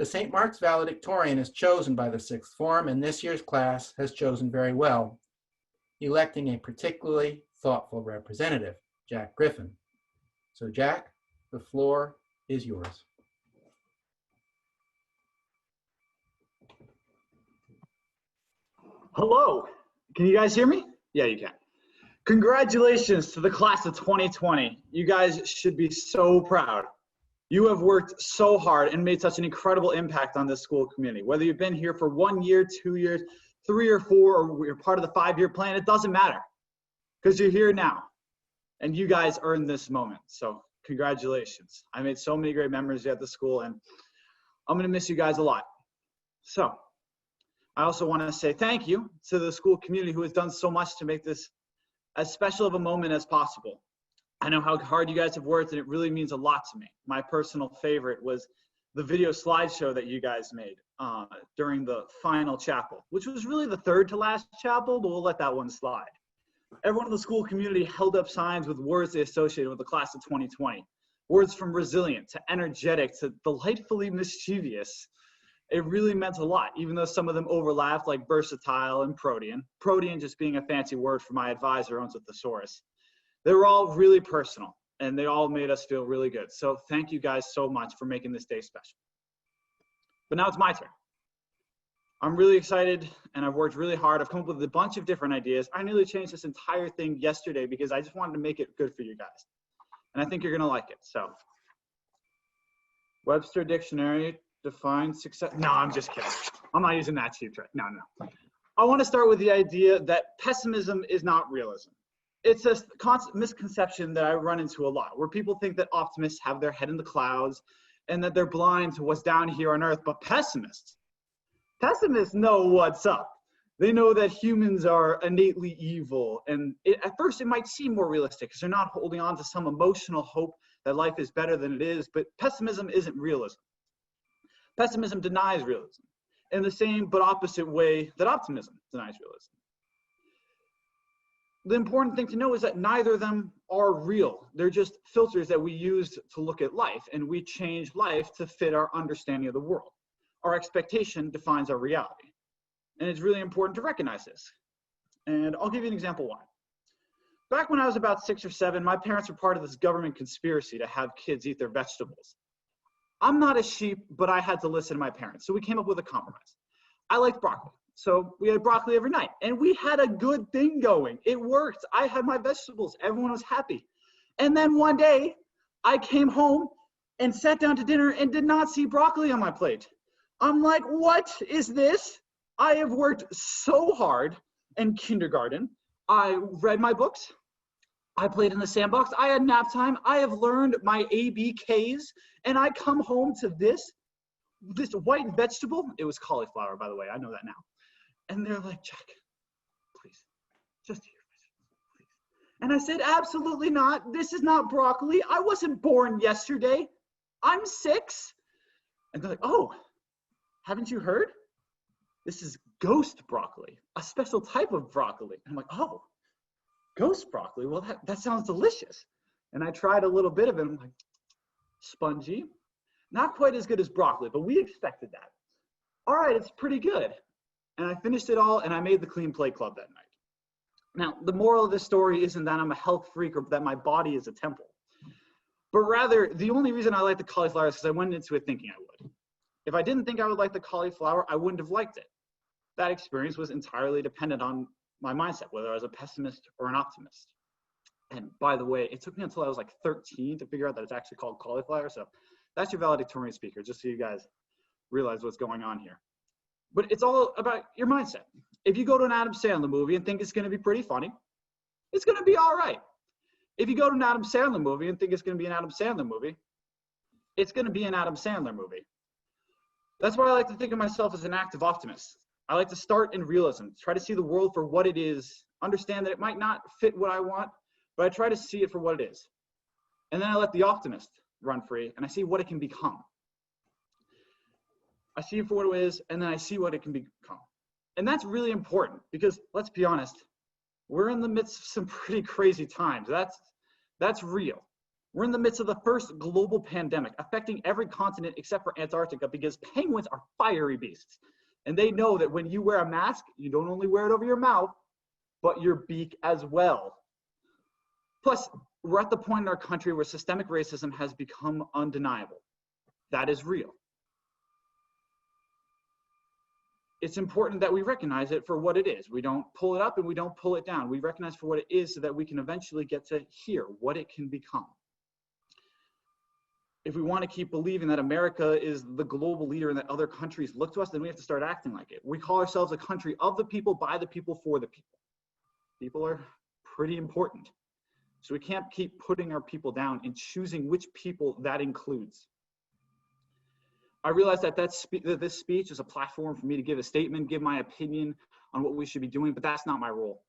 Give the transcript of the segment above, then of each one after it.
The St. Mark's Valedictorian is chosen by the sixth form, and this year's class has chosen very well, electing a particularly thoughtful representative, Jack Griffin. So Jack, the floor is yours. Hello, can you guys hear me? Yeah, you can. Congratulations to the class of 2020. You guys should be so proud. You have worked so hard and made such an incredible impact on this school community. Whether you've been here for 1 year, 2 years, 3 or 4, or you're part of the 5-year plan, it doesn't matter because you're here now and you guys earned this moment. So congratulations. I made so many great memories at the school and I'm gonna miss you guys a lot. So I also want to say thank you to the school community who has done so much to make this as special of a moment as possible. I know how hard you guys have worked and it really means a lot to me. My personal favorite was the video slideshow that you guys made during the final chapel, which was really the third to last chapel, but we'll let that one slide. Everyone in the school community held up signs with words they associated with the class of 2020. Words from resilient to energetic to delightfully mischievous. It really meant a lot, even though some of them overlapped, like versatile and protean. Protean just being a fancy word for my advisor owns a thesaurus. They were all really personal, and they all made us feel really good. So thank you guys so much for making this day special. But now it's my turn. I'm really excited, and I've worked really hard. I've come up with a bunch of different ideas. I nearly changed this entire thing yesterday because I just wanted to make it good for you guys. And I think you're gonna like it, so. Webster Dictionary defines success. No, I'm just kidding. I'm not using that cheap trick. No. I want to start with the idea that pessimism is not realism. It's a constant misconception that I run into a lot, where people think that optimists have their head in the clouds and that they're blind to what's down here on earth, but pessimists know what's up. They know that humans are innately evil, and at first it might seem more realistic because they're not holding on to some emotional hope that life is better than it is, but pessimism isn't realism. Pessimism denies realism in the same but opposite way that optimism denies realism. The important thing to know is that neither of them are real. They're just filters that we use to look at life, and we change life to fit our understanding of the world. Our expectation defines our reality. And it's really important to recognize this. And I'll give you an example why. Back when I was about 6 or 7, my parents were part of this government conspiracy to have kids eat their vegetables. I'm not a sheep, but I had to listen to my parents. So we came up with a compromise. I liked broccoli. So we had broccoli every night and we had a good thing going. It worked. I had my vegetables. Everyone was happy. And then one day I came home and sat down to dinner and did not see broccoli on my plate. I'm like, what is this? I have worked so hard in kindergarten. I read my books. I played in the sandbox. I had nap time. I have learned my ABKs, and I come home to this white vegetable. It was cauliflower, by the way. I know that now. And they're like, Jack, please, just eat your vegetables, please. And I said, absolutely not. This is not broccoli. I wasn't born yesterday. I'm 6. And they're like, oh, haven't you heard? This is ghost broccoli, a special type of broccoli. And I'm like, oh. Ghost broccoli, well, that sounds delicious. And I tried a little bit of it, I'm like, spongy. Not quite as good as broccoli, but we expected that. All right, it's pretty good. And I finished it all, and I made the Clean Plate Club that night. Now, the moral of this story isn't that I'm a health freak or that my body is a temple. But rather, the only reason I like the cauliflower is because I went into it thinking I would. If I didn't think I would like the cauliflower, I wouldn't have liked it. That experience was entirely dependent on my mindset, whether I was a pessimist or an optimist. And by the way, it took me until I was like 13 to figure out that it's actually called cauliflower. So that's your valedictorian speaker, just so you guys realize what's going on here. But it's all about your mindset. If you go to an Adam Sandler movie and think it's going to be pretty funny, it's going to be all right. If you go to an Adam Sandler movie and think it's going to be an Adam Sandler movie, it's going to be an Adam Sandler movie. That's why I like to think of myself as an active optimist. I like to start in realism, try to see the world for what it is, understand that it might not fit what I want, but I try to see it for what it is. And then I let the optimist run free and I see what it can become. I see it for what it is, and then I see what it can become. And that's really important because let's be honest, we're in the midst of some pretty crazy times. That's real. We're in the midst of the first global pandemic affecting every continent except for Antarctica because penguins are fiery beasts. And they know that when you wear a mask, you don't only wear it over your mouth, but your beak as well. Plus, we're at the point in our country where systemic racism has become undeniable. That is real. It's important that we recognize it for what it is. We don't pull it up and we don't pull it down. We recognize for what it is so that we can eventually get to hear what it can become. If we want to keep believing that America is the global leader and that other countries look to us, then we have to start acting like it. We call ourselves a country of the people, by the people, for the people. People are pretty important. So we can't keep putting our people down and choosing which people that includes. I realize that this speech is a platform for me to give a statement, give my opinion on what we should be doing, but that's not my role.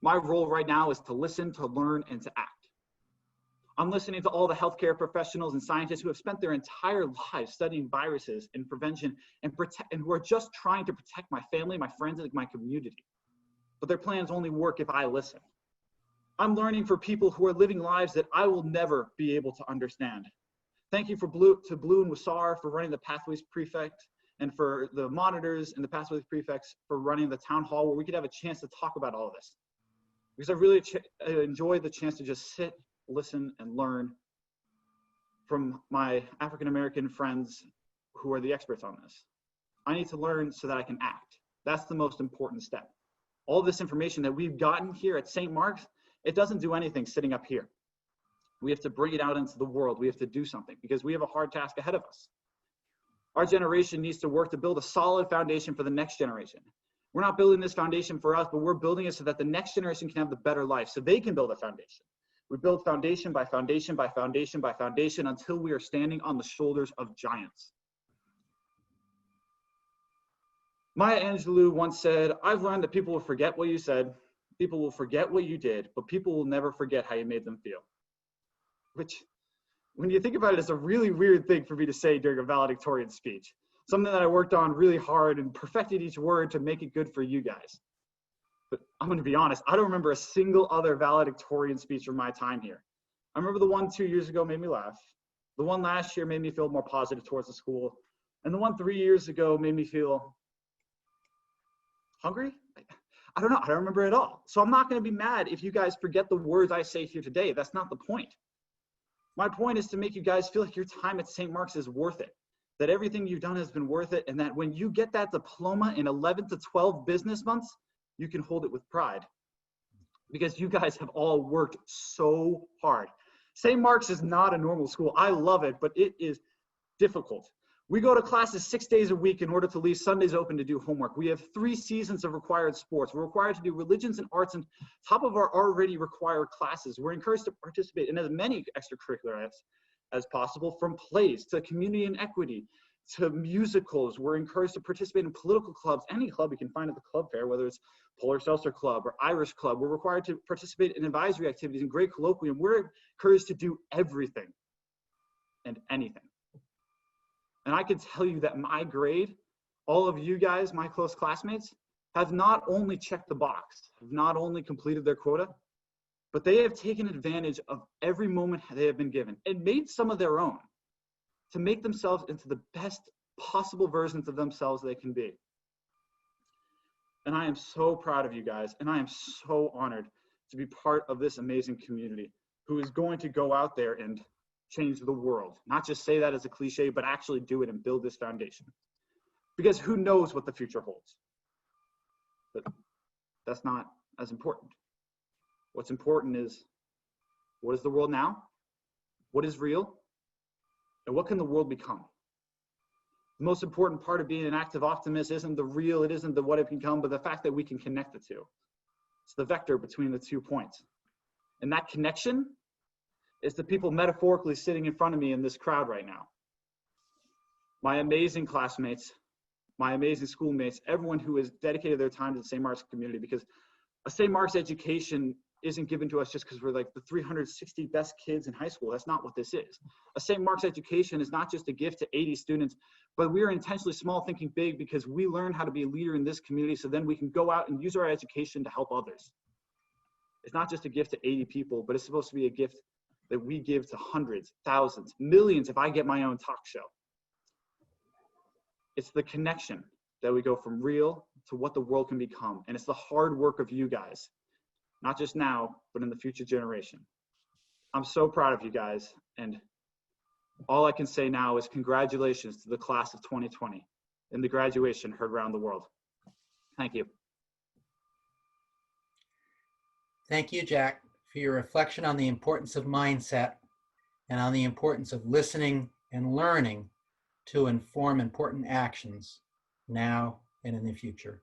My role right now is to listen, to learn, and to act. I'm listening to all the healthcare professionals and scientists who have spent their entire lives studying viruses and prevention and who are just trying to protect my family, my friends, and my community. But their plans only work if I listen. I'm learning for people who are living lives that I will never be able to understand. Thank you to Blue and Wasar for running the Pathways Prefect, and for the monitors and the Pathways Prefects for running the town hall where we could have a chance to talk about all of this. Because I really enjoy the chance to just sit, listen, and learn from my African-American friends who are the experts on this. I need to learn so that I can act. That's the most important step. All this information that we've gotten here at St. Mark's, it doesn't do anything sitting up here. We have to bring it out into the world. We have to do something because we have a hard task ahead of us. Our generation needs to work to build a solid foundation for the next generation. We're not building this foundation for us, but we're building it so that the next generation can have the better life, so they can build a foundation. We build foundation by foundation by foundation by foundation until we are standing on the shoulders of giants. Maya Angelou once said, "I've learned that people will forget what you said, people will forget what you did, but people will never forget how you made them feel." Which, when you think about it, is a really weird thing for me to say during a valedictorian speech. Something that I worked on really hard and perfected each word to make it good for you guys. But I'm going to be honest, I don't remember a single other valedictorian speech from my time here. I remember the one 2 years ago made me laugh. The one last year made me feel more positive towards the school. And the one 3 years ago made me feel hungry? I don't know. I don't remember it all. So I'm not going to be mad if you guys forget the words I say here today. That's not the point. My point is to make you guys feel like your time at St. Mark's is worth it, that everything you've done has been worth it, and that when you get that diploma in 11 to 12 business months, you can hold it with pride because you guys have all worked so hard. St. Mark's is not a normal school. I love it, but it is difficult. We go to classes 6 days a week in order to leave Sundays open to do homework. We have 3 seasons of required sports. We're required to do religions and arts on top of our already required classes. We're encouraged to participate in as many extracurricular as possible, from plays to community and equity to musicals. We're encouraged to participate in political clubs, any club you can find at the club fair, whether it's Polar Seltzer Club or Irish Club. We're required to participate in advisory activities and great colloquium. We're encouraged to do everything and anything. And I can tell you that my grade, all of you guys, my close classmates, have not only checked the box, have not only completed their quota, but they have taken advantage of every moment they have been given and made some of their own to make themselves into the best possible versions of themselves they can be. And I am so proud of you guys, and I am so honored to be part of this amazing community who is going to go out there and change the world. Not just say that as a cliche, but actually do it and build this foundation. Because who knows what the future holds? But that's not as important. What's important is, what is the world now? What is real? And what can the world become? The most important part of being an active optimist isn't the real, it isn't the what it can become, but the fact that we can connect the two. It's the vector between the 2 points. And that connection is the people metaphorically sitting in front of me in this crowd right now. My amazing classmates, my amazing schoolmates, everyone who has dedicated their time to the St. Mark's community, because a St. Mark's education isn't given to us just because we're like the 360 best kids in high school. That's not what this is. A St. Mark's education is not just a gift to 80 students, but we are intentionally small thinking big because we learn how to be a leader in this community so then we can go out and use our education to help others. It's not just a gift to 80 people, but it's supposed to be a gift that we give to hundreds, thousands, millions if I get my own talk show. It's the connection that we go from real to what the world can become. And it's the hard work of you guys, not just now, but in the future generation. I'm so proud of you guys. And all I can say now is congratulations to the class of 2020 and the graduation heard around the world. Thank you. Thank you, Jack, for your reflection on the importance of mindset and on the importance of listening and learning to inform important actions now and in the future.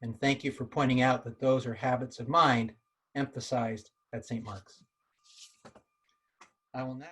And thank you for pointing out that those are habits of mind emphasized at St. Mark's. I will now